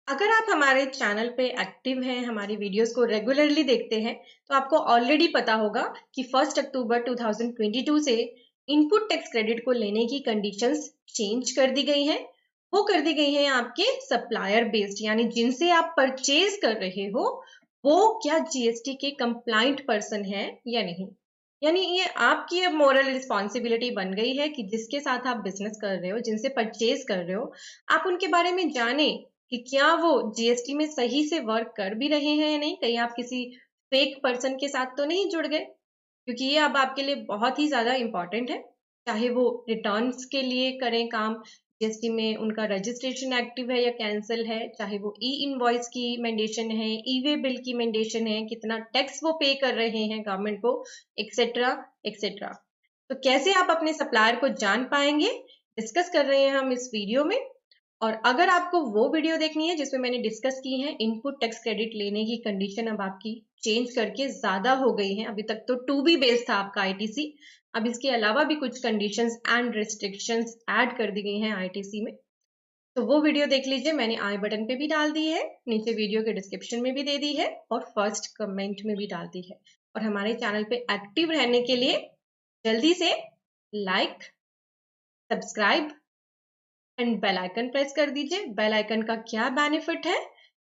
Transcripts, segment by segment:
अगर आप हमारे चैनल पे एक्टिव हैं, हमारी वीडियोस को रेगुलरली देखते हैं, तो आपको ऑलरेडी पता होगा कि 1 अक्टूबर 2022 से इनपुट टैक्स क्रेडिट को लेने की कंडीशंस चेंज कर दी गई हैं। वो कर दी गई हैं आपके सप्लायर बेस्ड, यानी जिनसे आप परचेज कर रहे हो वो क्या जीएसटी के कंप्लाइंट पर्सन है या नहीं। यानी ये आपकी अब मोरल रिस्पॉन्सिबिलिटी बन गई है कि जिसके साथ आप बिजनेस कर रहे हो, जिनसे परचेज कर रहे हो, आप उनके बारे में जाने कि क्या वो जीएसटी में सही से वर्क कर भी रहे हैं या नहीं, कहीं आप किसी फेक पर्सन के साथ तो नहीं जुड़ गए, क्योंकि ये अब आपके लिए बहुत ही ज्यादा इंपॉर्टेंट है। चाहे वो रिटर्न्स के लिए करें काम, जीएसटी में उनका रजिस्ट्रेशन एक्टिव है या कैंसिल है, चाहे वो ई इनवॉइस की मेंडेशन है, ई वे बिल की मेंडेशन है, कितना टैक्स वो पे कर रहे हैं गवर्नमेंट को, एक्सेट्रा एक्सेट्रा। तो कैसे आप अपने सप्लायर को जान पाएंगे, डिस्कस कर रहे हैं हम इस वीडियो में। और अगर आपको वो वीडियो देखनी है जिसमें मैंने डिस्कस की है इनपुट टैक्स क्रेडिट लेने की कंडीशन अब आपकी चेंज करके ज्यादा हो गई है, अभी तक तो टू बी बेस्ड था आपका आईटीसी, अब इसके अलावा भी कुछ कंडीशंस एंड रिस्ट्रिक्शंस ऐड कर दी गई हैं आईटीसी में, तो वो वीडियो देख लीजिए। मैंने आई बटन पे भी डाल दी है, नीचे वीडियो के डिस्क्रिप्शन में भी दे दी है और फर्स्ट कमेंट में भी डाल दी है। और हमारे चैनल पे एक्टिव रहने के लिए जल्दी से like, subscribe and bell icon press कर दीजिए। बेल आइकन का क्या बेनिफिट है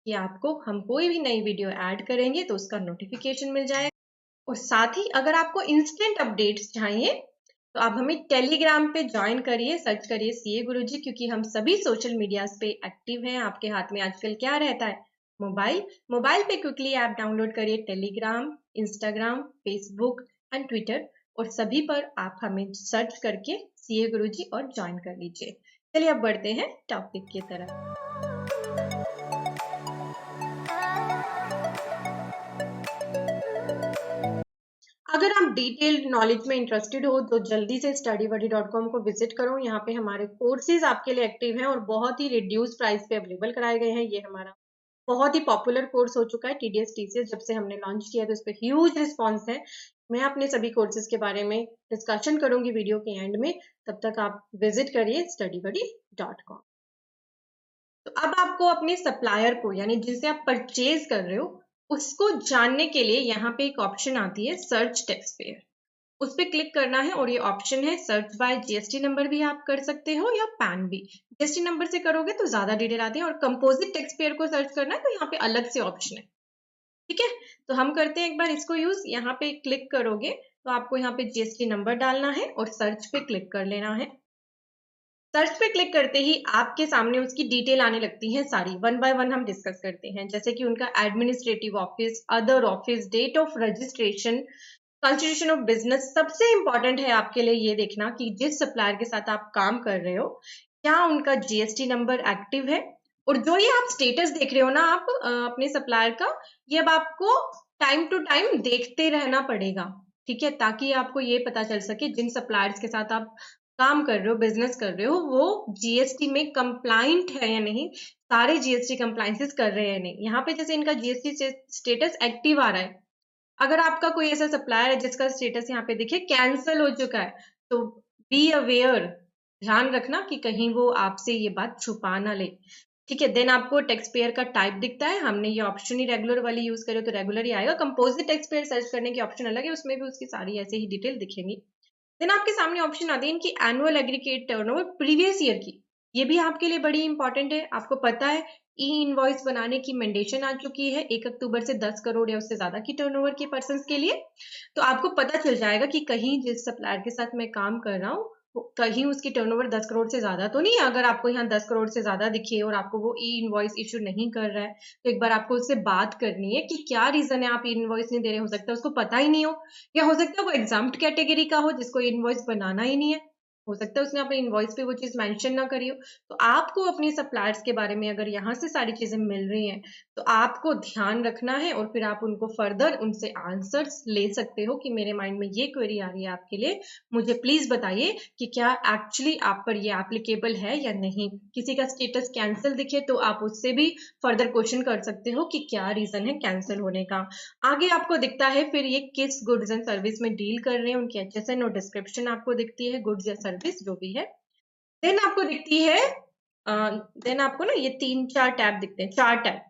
कि आपको हम कोई भी नई वीडियो ऐड करेंगे तो उसका नोटिफिकेशन मिल जाएगा। और साथ ही अगर आपको इंस्टेंट अपडेट्स चाहिए तो आप हमें टेलीग्राम पे ज्वाइन करिए, सर्च करिए सीए गुरुजी, क्योंकि हम सभी सोशल मीडिया पे एक्टिव हैं। आपके हाथ में आजकल क्या रहता है, मोबाइल। मोबाइल पे क्विकली ऐप डाउनलोड करिए, Telegram, Instagram, Facebook and Twitter, और सभी पर आप हमें सर्च करके सीए गुरुजी और ज्वाइन कर लीजिए। चलिए अब बढ़ते हैं टॉपिक की तरफ। अगर आप डिटेल्ड नॉलेज में इंटरेस्टेड हो तो जल्दी से studybuddy.com को विजिट करो। यहाँ पे हमारे कोर्सेज आपके लिए एक्टिव हैं और बहुत ही रिड्यूस प्राइस पे अवेलेबल कराए गए हैं। ये हमारा बहुत ही पॉपुलर कोर्स हो चुका है टीडीएस टीसीएस, जब से हमने लॉन्च किया तो इस पे ह्यूज रिस्पॉन्स है। मैं अपने सभी कोर्सेज के बारे में डिस्कशन करूंगी वीडियो के एंड में, तब तक आप विजिट करिए studybuddy.com। तो अब आपको अपने सप्लायर को, यानी जिनसे आप परचेज कर रहे हो, उसको जानने के लिए यहाँ पे एक ऑप्शन आती है सर्च टैक्स पेयर, उस पर क्लिक करना है। और ये ऑप्शन है सर्च बाय जीएसटी नंबर, भी आप कर सकते हो या पैन भी। जीएसटी नंबर से करोगे तो ज्यादा डिटेल आती है, और कंपोजिट टैक्स पेयर को सर्च करना है तो यहाँ पे अलग से ऑप्शन है। ठीक है, तो हम करते हैं एक बार इसको यूज। यहाँ पे क्लिक करोगे तो आपको यहाँ पे जीएसटी नंबर डालना है और सर्च पे क्लिक कर लेना है। सर्च पे क्लिक करते ही आपके सामने उसकी डिटेल आने लगती है सारी, वन बाय वन हम डिस्कस करते हैं, जैसे कि उनका administrative office, other office, date of registration, constitution of business. सबसे इंपॉर्टेंट है आपके लिए ये देखना कि जिस सप्लायर के साथ आप काम कर रहे हो क्या उनका जीएसटी नंबर एक्टिव है। और जो ये आप स्टेटस देख रहे हो ना आप अपने सप्लायर का, ये अब आपको टाइम टू टाइम देखते रहना पड़ेगा। ठीक है, ताकि आपको ये पता चल सके जिन सप्लायर्स के साथ आप काम कर रहे हो, बिजनेस कर रहे हो, वो जीएसटी में कंप्लाइंट है या नहीं, सारे जीएसटी कंप्लाइंसेस कर रहे हैं या नहीं। यहाँ पे जैसे इनका जीएसटी स्टेटस एक्टिव आ रहा है, अगर आपका कोई ऐसा सप्लायर है जिसका स्टेटस यहाँ पे देखिए कैंसिल हो चुका है, तो बी अवेयर, ध्यान रखना कि कहीं वो आपसे ये बात छुपा ना ले। ठीक है, देन आपको टैक्स पेयर का टाइप दिखता है, हमने ये ऑप्शन ही रेगुलर वाली यूज करे तो रेगुलर ही आएगा। कंपोजिट टैक्स पेयर सर्च करने की ऑप्शन अलग है, उसमें भी उसकी सारी ऐसे ही डिटेल दिखेंगी। देन आपके सामने ऑप्शन आती है इनकी annual aggregate turnover previous year की, ये भी आपके लिए बड़ी इंपॉर्टेंट है। आपको पता है ई इनवॉइस बनाने की मैंडेशन आ चुकी है 1 अक्टूबर से 10 करोड़ या उससे ज्यादा की टर्नओवर के पर्संस के लिए। तो आपको पता चल जाएगा कि कहीं जिस सप्लायर के साथ मैं काम कर रहा हूँ कहीं उसकी टर्नओवर 10 करोड़ से ज्यादा तो नहीं है। अगर आपको यहाँ 10 करोड़ से ज्यादा दिखे और आपको वो ई इनवॉइस इशू नहीं कर रहा है तो एक बार आपको उससे बात करनी है कि क्या रीजन है आप ई इनवॉइस नहीं दे रहे। हो सकता है उसको पता ही नहीं हो, या हो सकता है वो एग्जाम्प्ट कैटेगरी का हो जिसको इनवॉइस बनाना ही नहीं है, हो सकता है उसने अपने इनवॉइस पे वो चीज मेंशन ना करी हो। तो आपको अपने सप्लायर्स के बारे में अगर यहाँ से सारी चीजें मिल रही हैं तो आपको ध्यान रखना है, और फिर आप उनको फर्दर उनसे आंसर्स ले सकते हो कि मेरे माइंड में ये क्वेरी आ रही है आपके लिए, मुझे प्लीज बताइए कि क्या एक्चुअली आप पर ये एप्लीकेबल है या नहीं। किसी का स्टेटस कैंसिल दिखे तो आप उससे भी फर्दर क्वेश्चन कर सकते हो कि क्या रीजन है कैंसिल होने का। आगे आपको दिखता है फिर ये किस गुड्स एंड सर्विस में डील कर रहे हैं, उनकी एचएसएन और डिस्क्रिप्शन आपको दिखती है, गुड्स या सर्विस जो भी है। देन आपको दिखती है देन आपको ना ये 3-4 टैब दिखते हैं, 4 टैब।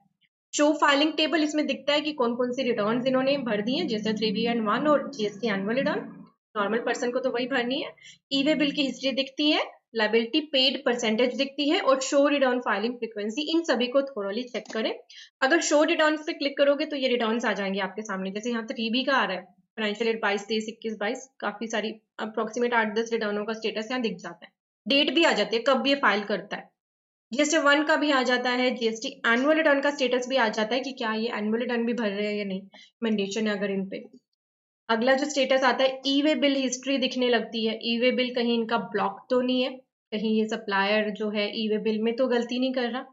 शो फाइलिंग टेबल, इसमें दिखता है कि कौन कौन सी रिटर्न इन्होंने भर दी है, जैसे 3B1 और GST annual return. Normal person को तो वही भरनी है। ई वे बिल की हिस्ट्री दिखती है, लाइबिलिटी पेड परसेंटेज दिखती है और शो रिटर्न फाइलिंग फ्रीक्वेंसी। इन सभी को थोरली चेक करें। अगर शो रिटर्न पे क्लिक करोगे तो ये रिटर्न आ जाएंगे आपके सामने। जैसे यहाँ 3B का आ रहा है, फाइनेंशियल ईयर 22, 23, 21, 22, काफी सारी अप्रोक्सीमेट 8-10 रिटर्नों का स्टेटस यहाँ दिख जाता है। डेट भी आ जाती है कब ये फाइल करता है। GST 1 का भी आ जाता है, जीएसटी एनुअल रिटर्न का स्टेटस भी आ जाता है कि क्या ये एनुअल रिटर्न भी भर रहे हैं या नहीं, मैंडेशन है अगर इन पे। अगला जो स्टेटस आता है, ई वे बिल हिस्ट्री दिखने लगती है। ई वे बिल कहीं इनका ब्लॉक तो नहीं है, कहीं ये सप्लायर जो है ई वे बिल में तो गलती नहीं कर रहा।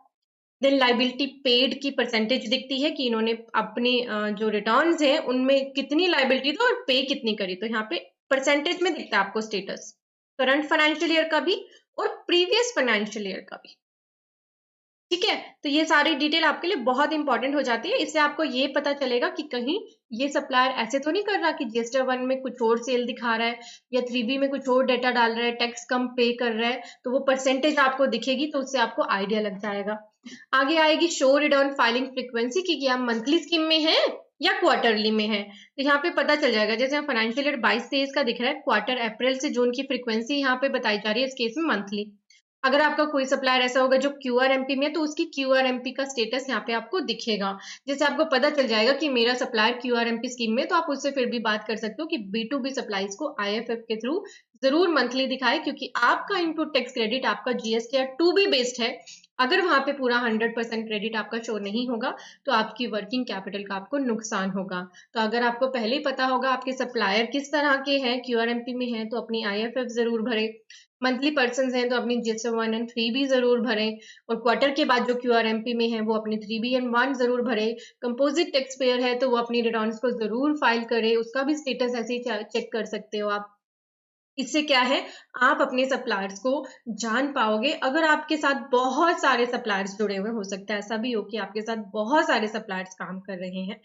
देन लाइबिलिटी पेड की परसेंटेज दिखती है कि इन्होंने अपनी जो रिटर्न्स है उनमें कितनी लाइबिलिटी थी और पे कितनी करी, तो यहाँ पे परसेंटेज में दिखता है आपको स्टेटस, करंट फाइनेंशियल ईयर का भी और प्रीवियस फाइनेंशियल ईयर का भी। ठीक है, तो ये सारी डिटेल आपके लिए बहुत इंपॉर्टेंट हो जाती है। इससे आपको ये पता चलेगा कि कहीं ये सप्लायर ऐसे तो नहीं कर रहा कि GST 1 में कुछ और सेल दिखा रहा है या 3B में कुछ और डेटा डाल रहा है, टैक्स कम पे कर रहा है, तो वो परसेंटेज आपको दिखेगी, तो उससे आपको आइडिया लग जाएगा। आगे आएगी शो रिटर्न फाइलिंग फ्रीक्वेंसी की, आप मंथली स्कीम में है या क्वार्टरली में है, तो यहाँ पे पता चल जाएगा। जैसे फाइनेंशियल ईयर 22-23 का दिख रहा है, क्वार्टर अप्रैल से जून की फ्रीक्वेंसी यहाँ पे बताई जा रही है, इस केस में मंथली। अगर आपका कोई सप्लायर ऐसा होगा जो QRMP में है, तो उसकी QRMP का स्टेटस यहाँ पे आपको दिखेगा, जिससे आपको पता चल जाएगा कि मेरा सप्लायर QRMP स्कीम में, तो आप उससे फिर भी बात कर सकते हो कि B2B सप्लाईज को IFF के थ्रू जरूर मंथली दिखाए, क्योंकि आपका इनपुट टैक्स क्रेडिट आपका GST 2B बेस्ड है। अगर वहां पे पूरा 100% क्रेडिट आपका शो नहीं होगा तो आपकी वर्किंग कैपिटल का आपको नुकसान होगा। तो अगर आपको पहले ही पता होगा आपके सप्लायर किस तरह के हैं, QRMP में हैं, तो अपनी IFF जरूर भरें। मंथली पर्सन हैं तो अपनी GST 1 एंड 3B जरूर भरें, और क्वार्टर के बाद जो QRMP में है वो अपनी 3B एंड 1 जरूर भरें। कंपोजिट टैक्स पेयर है तो वो अपनी रिटर्न्स को जरूर फाइल करे, उसका भी स्टेटस ऐसे ही चेक कर सकते हो आप। इससे क्या है, आप अपने सप्लायर्स को जान पाओगे। अगर आपके साथ बहुत सारे सप्लायर्स जुड़े हुए, हो सकता है ऐसा भी हो कि आपके साथ बहुत सारे सप्लायर्स काम कर रहे हैं,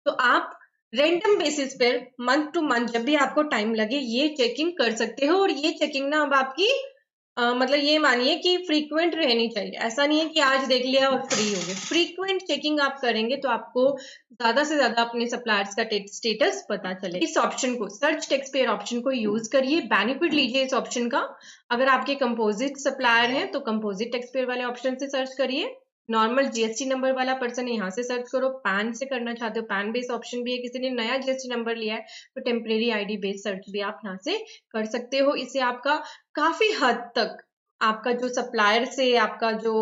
तो आप random basis per month two month जब भी आपको टाइम लगे ये चेकिंग कर सकते हो। और ये चेकिंग ना अब आपकी मतलब ये मानिए कि फ्रीक्वेंट रहनी चाहिए। ऐसा नहीं है कि आज देख लिया और फ्री हो गए, फ्रीक्वेंट चेकिंग आप करेंगे तो आपको ज्यादा से ज्यादा अपने सप्लायर्स का स्टेटस पता चले। इस ऑप्शन को, सर्च टैक्स पेयर ऑप्शन को यूज करिए, बेनिफिट लीजिए इस ऑप्शन का। अगर आपके कंपोजिट सप्लायर हैं तो कंपोजिट टैक्स पेयर वाले ऑप्शन से सर्च करिए। नॉर्मल GST नंबर वाला पर्सन है, यहाँ से सर्च करो। पैन से करना चाहते हो, पैन बेस्ड ऑप्शन भी है, किसी ने नया GST नंबर लिया है तो टेम्परेरी ID बेस्ड सर्च भी आप यहाँ से कर सकते हो। इससे आपका काफी हद तक आपका जो सप्लायर से आपका जो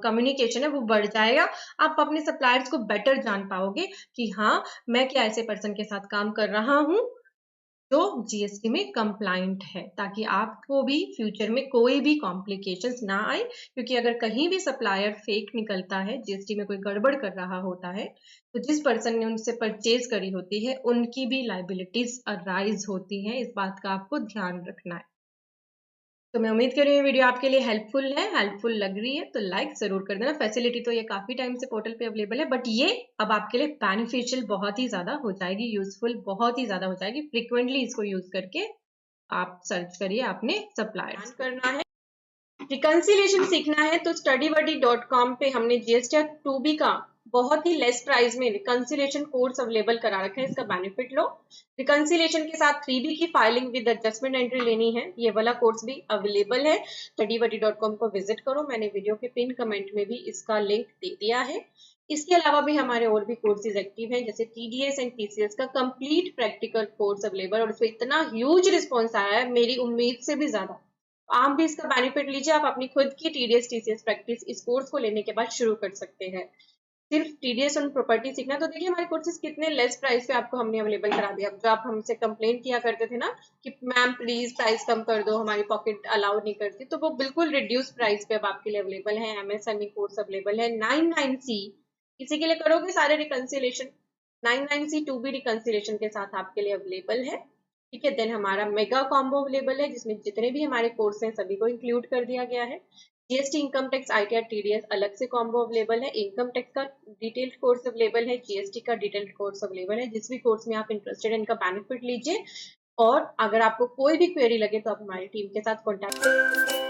कम्युनिकेशन है वो बढ़ जाएगा। आप अपने सप्लायर्स को बेटर जान पाओगे कि हाँ, मैं क्या ऐसे पर्सन के साथ काम कर रहा हूँ जो GST में कंप्लाइंट है, ताकि आपको भी फ्यूचर में कोई भी कॉम्प्लिकेशंस ना आए। क्योंकि अगर कहीं भी सप्लायर फेक निकलता है, GST में कोई गड़बड़ कर रहा होता है, तो जिस पर्सन ने उनसे परचेज करी होती है उनकी भी लाइबिलिटीज अराइज होती है। इस बात का आपको ध्यान रखना है। तो मैं उम्मीद कर रही हूँ वीडियो आपके लिए हेल्पफुल लग रही है तो लाइक जरूर कर देना। फैसिलिटी तो ये काफी टाइम से पोर्टल पे अवेलेबल है, बट ये अब आपके लिए बेनिफिशियल बहुत ही ज्यादा हो जाएगी, यूजफुल बहुत ही ज्यादा हो जाएगी। फ्रिक्वेंटली इसको यूज करके आप सर्च करिए अपने सप्लायर्स करना है। रिकंसिलेशन सीखना है तो StudyBuddy.com पे हमने GST 2B का बहुत ही लेस प्राइस में रिकंसिलेशन कोर्स अवेलेबल करा रखा है, इसका बेनिफिट लो। रिकंसिलेशन के साथ 3B की फाइलिंग विद एडजस्टमेंट एंट्री लेनी है, ये वाला कोर्स भी अवेलेबल है। StudyBuddy.com को विजिट करो, मैंने वीडियो के पिन कमेंट में भी इसका लिंक दे दिया है। इसके अलावा भी हमारे और भी कोर्सेज एक्टिव हैं, जैसे TDS एंड TCS का कंप्लीट प्रैक्टिकल कोर्स अवेलेबल, और उसमें इतना ह्यूज रिस्पॉन्स आया है मेरी उम्मीद से भी ज्यादा। आप भी इसका बेनिफिट लीजिए, आप अपनी खुद की TDS TCS प्रैक्टिस इस कोर्स को लेने के बाद शुरू कर सकते हैं। सिर्फ TDS और प्रॉपर्टी सीखना, तो देखिए हमारे कोर्सेज कितने लेस प्राइस पे आपको हमने अवेलेबल करा दिया। जो आप हमसे कंप्लेन किया करते थे ना कि मैम प्लीज प्राइस कम कर दो, हमारी पॉकेट अलाउ नहीं करती, तो वो बिल्कुल रिड्यूस प्राइस पे अब आपके लिए अवेलेबल है। MSME कोर्स अवेलेबल है। 99C किसी के लिए करोगे सारे रिकंसिलेशन, 99C 2B रिकंसिलेशन के साथ आपके लिए अवेलेबल है। ठीक है, देन हमारा मेगा कॉम्बो अवेलेबल है जिसमें जितने भी हमारे कोर्स हैं सभी को इंक्लूड कर दिया गया है। GST income tax ITR TDS अलग से कॉम्बो अवेलेबल है। इनकम टैक्स का डिटेल्ड कोर्स अवेलेबल है, GST का डिटेल्ड कोर्स अवेलेबल है। जिस भी कोर्स में आप इंटरेस्टेड हैं इनका बेनिफिट लीजिए, और अगर आपको कोई भी क्वेरी लगे तो आप हमारी टीम के साथ कॉन्टैक्ट करें।